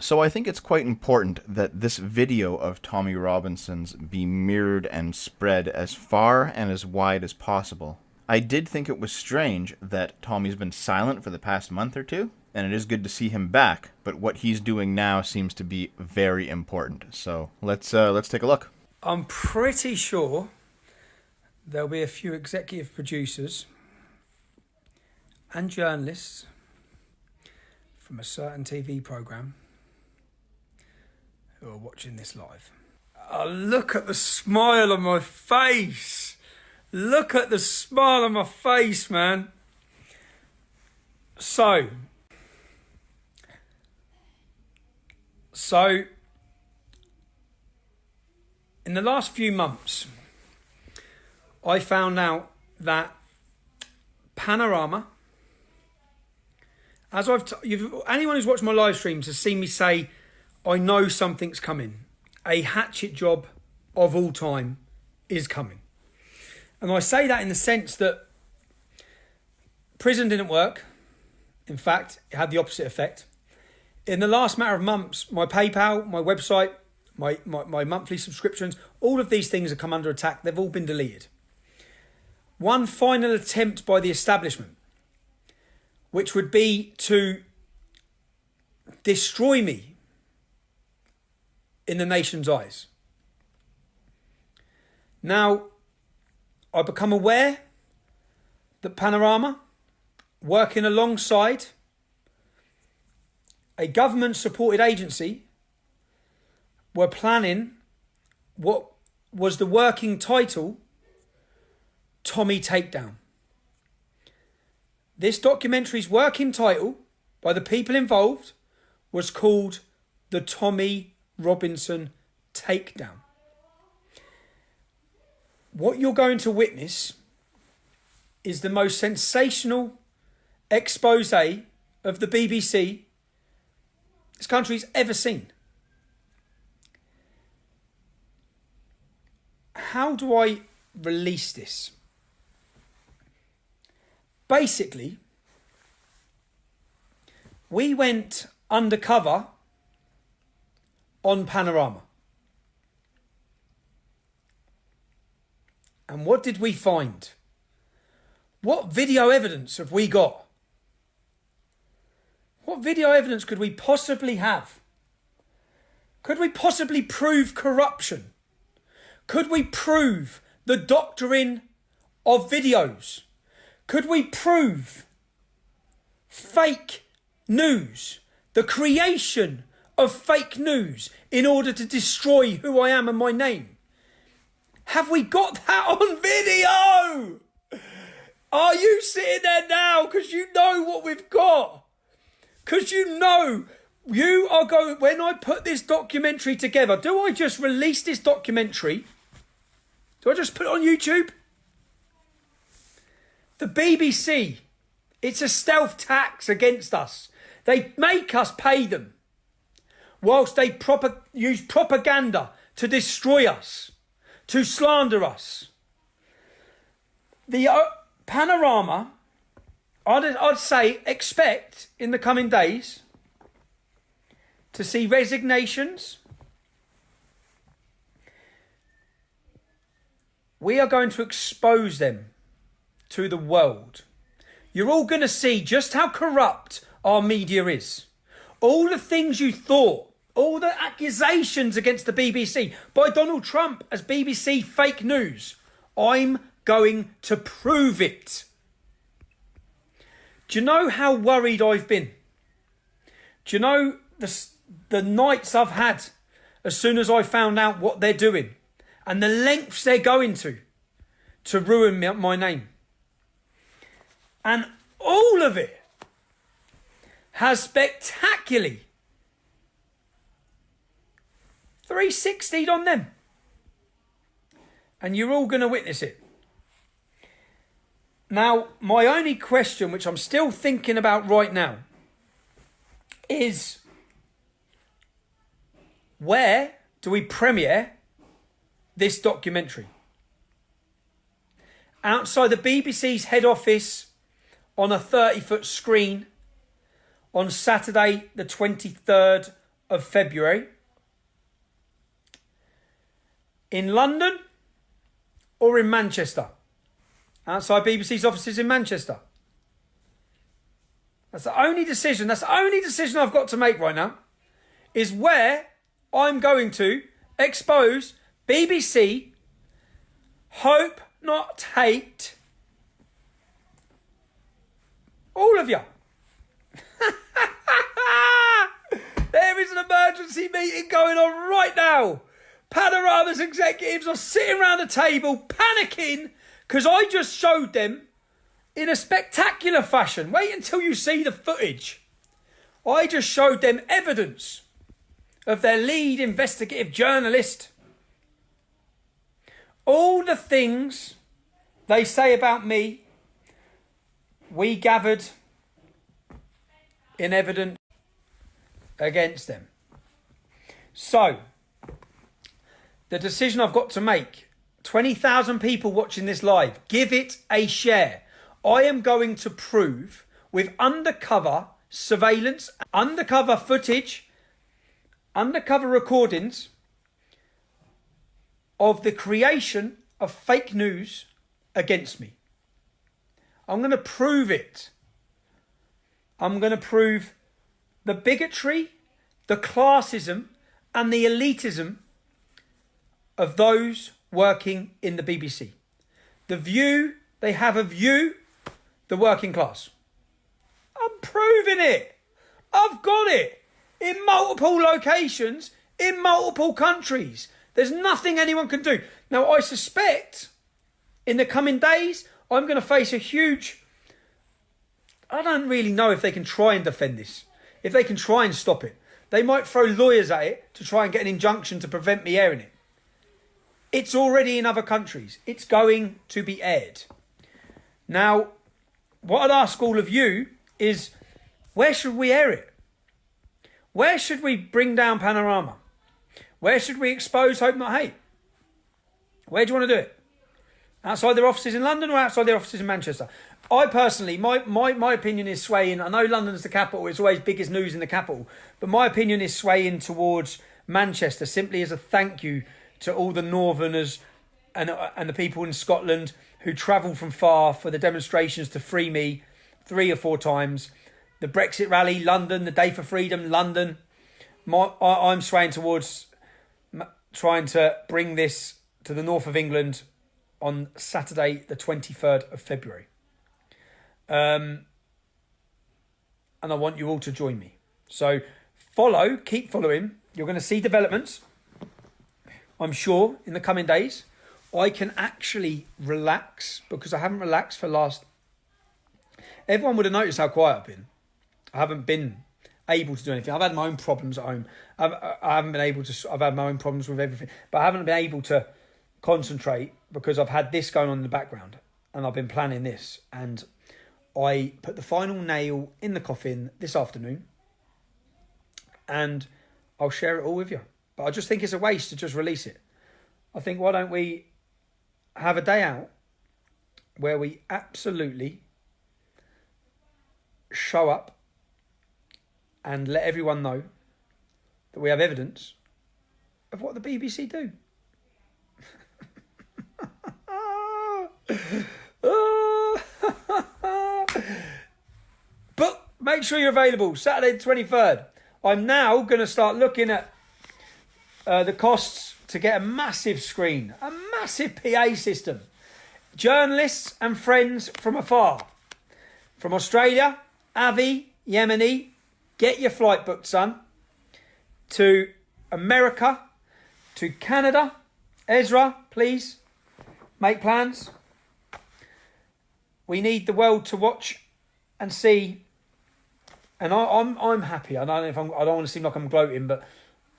So I think it's quite important that this video of Tommy Robinson's be mirrored and spread as far and as wide as possible. I did think it was strange that Tommy's been silent for the past month or two, and it is good to see him back, but what he's doing now seems to be very important. So let's take a look. I'm pretty sure there'll be a few executive producers and journalists from a certain TV programme who are watching this live. Oh, look at the smile on my face. Look at the smile on my face, man. So, in the last few months, I found out that Panorama, as anyone who's watched my live streams has seen me say, I know something's coming. A hatchet job of all time is coming. And I say that in the sense that prison didn't work. In fact, it had the opposite effect. In the last matter of months, my PayPal, my website, my monthly subscriptions, all of these things have come under attack. They've all been deleted. One final attempt by the establishment, which would be to destroy me in the nation's eyes. Now, I become aware that Panorama, working alongside a government-supported agency, were planning what was the working title, Tommy Takedown. This documentary's working title, by the people involved, was called The Tommy Robinson Takedown. What you're going to witness is the most sensational expose of the BBC this country's ever seen. How do I release this? Basically, we went undercover on Panorama. And what did we find? What video evidence have we got? What video evidence could we possibly have? Could we possibly prove corruption? Could we prove the doctoring of videos? Could we prove fake news? The creation of fake news in order to destroy who I am and my name? Have we got that on video? Are you sitting there now because you know what we've got? Because you know you are going... When I put this documentary together, do I just release this documentary? Do I just put it on YouTube? The BBC, it's a stealth tax against us. They make us pay them whilst they use propaganda to destroy us, to slander us. The Panorama, I'd say, expect in the coming days to see resignations. We are going to expose them to the world. You're all going to see just how corrupt our media is. All the things you thought, all the accusations against the BBC by Donald Trump as BBC fake news, I'm going to prove it. Do you know how worried I've been? Do you know the nights I've had as soon as I found out what they're doing and the lengths they're going to ruin my name? And all of it has spectacularly 360'd on them. And you're all going to witness it. Now, my only question, which I'm still thinking about right now, is where do we premiere this documentary? Outside the BBC's head office on a 30-foot screen on Saturday the 23rd of February in London or in Manchester, outside BBC's offices in Manchester. That's the only decision I've got to make right now, is where I'm going to expose BBC, hope not hate, all of you. There is an emergency meeting going on right now. Panorama's executives are sitting around the table panicking because I just showed them in a spectacular fashion. Wait until you see the footage. I just showed them evidence of their lead investigative journalist. All the things they say about me, we gathered in evidence against them. So, the decision I've got to make, 20,000 people watching this live, give it a share. I am going to prove with undercover surveillance, undercover footage, undercover recordings of the creation of fake news against me. I'm going to prove it. I'm going to prove the bigotry, the classism, and the elitism of those working in the BBC. The view they have of you, the working class. I'm proving it. I've got it. In multiple locations, in multiple countries. There's nothing anyone can do. Now, I suspect in the coming days, I'm going to face a huge... I don't really know if they can try and defend this. If they can try and stop it. They might throw lawyers at it to try and get an injunction to prevent me airing it. It's already in other countries. It's going to be aired. Now, what I'd ask all of you is, where should we air it? Where should we bring down Panorama? Where should we expose Hope Not Hate? Where do you want to do it? Outside their offices in London or outside their offices in Manchester? I personally, my opinion is swaying. I know London's the capital. It's always biggest news in the capital. But my opinion is swaying towards Manchester, simply as a thank you to all the Northerners and the people in Scotland who travel from far for the demonstrations to free me 3 or 4 times. The Brexit rally, London. The Day for Freedom, London. I'm swaying towards trying to bring this to the north of England on Saturday, the 23rd of February. And I want you all to join me. So keep following. You're going to see developments, I'm sure, in the coming days. I can actually relax because I haven't relaxed for everyone would have noticed how quiet I've been. I haven't been able to do anything. I've had my own problems at home. I haven't been able to. I've had my own problems with everything, but I haven't been able to concentrate because I've had this going on in the background, and I've been planning this. And I put the final nail in the coffin this afternoon, and I'll share it all with you. But I just think it's a waste to just release it. I think, why don't we have a day out where we absolutely show up and let everyone know that we have evidence of what the BBC do. But make sure you're available Saturday the 23rd. I'm now going to start looking at the costs to get a massive screen, a massive PA system. Journalists and friends from afar. From Australia, Avi, Yemeni, get your flight booked, son. To America, to Canada. Ezra, please, make plans. We need the world to watch and see. And I'm happy. I don't want to seem like I'm gloating, but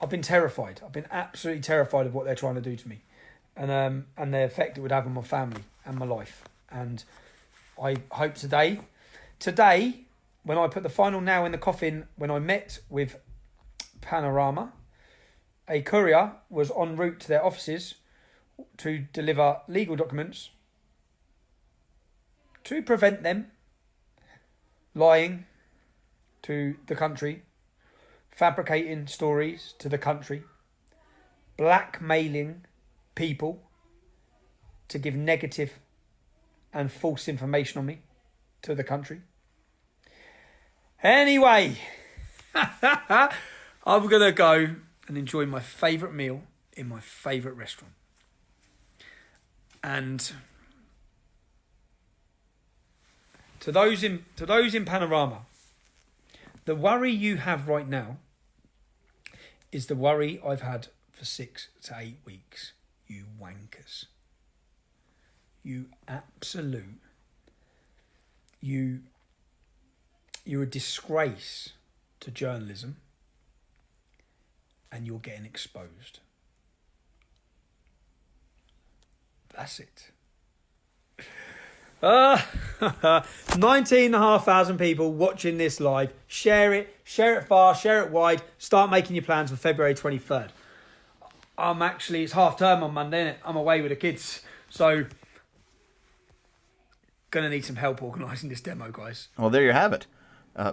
I've been terrified. I've been absolutely terrified of what they're trying to do to me, and the effect it would have on my family and my life. And I hope today, when I put the final nail in the coffin, when I met with Panorama, a courier was en route to their offices to deliver legal documents to prevent them lying to the country fabricating stories to the country, blackmailing people to give negative and false information on me to the country. Anyway, I'm going to go and enjoy my favourite meal in my favourite restaurant. And to those in Panorama, the worry you have right now is the worry I've had for 6 to 8 weeks. You wankers. You absolute. You're a disgrace to journalism, and you're getting exposed. That's it. 19,500 people watching this live. Share it far, share it wide. Start making your plans for February 23rd. It's half term on Monday, isn't it? I'm away with the kids. So, gonna need some help organising this demo, guys. Well, there you have it.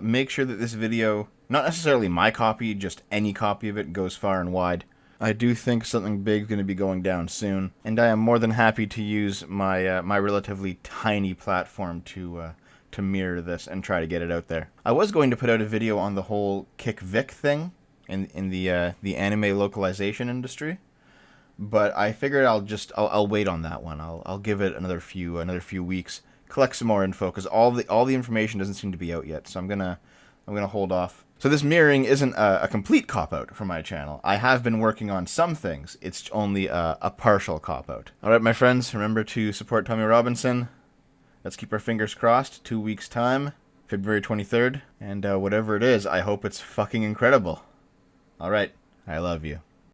Make sure that this video, not necessarily my copy, just any copy of it, goes far and wide. I do think something big is going to be going down soon, and I am more than happy to use my my relatively tiny platform to mirror this and try to get it out there. I was going to put out a video on the whole Kick Vic thing in the anime localization industry, but I figured I'll wait on that one. I'll give it another few weeks, collect some more info, because all the information doesn't seem to be out yet. So I'm gonna hold off. So this mirroring isn't a complete cop-out for my channel. I have been working on some things. It's only a partial cop-out. Alright, my friends, remember to support Tommy Robinson. Let's keep our fingers crossed. 2 weeks' time, February 23rd. And whatever it is, I hope it's fucking incredible. Alright, I love you.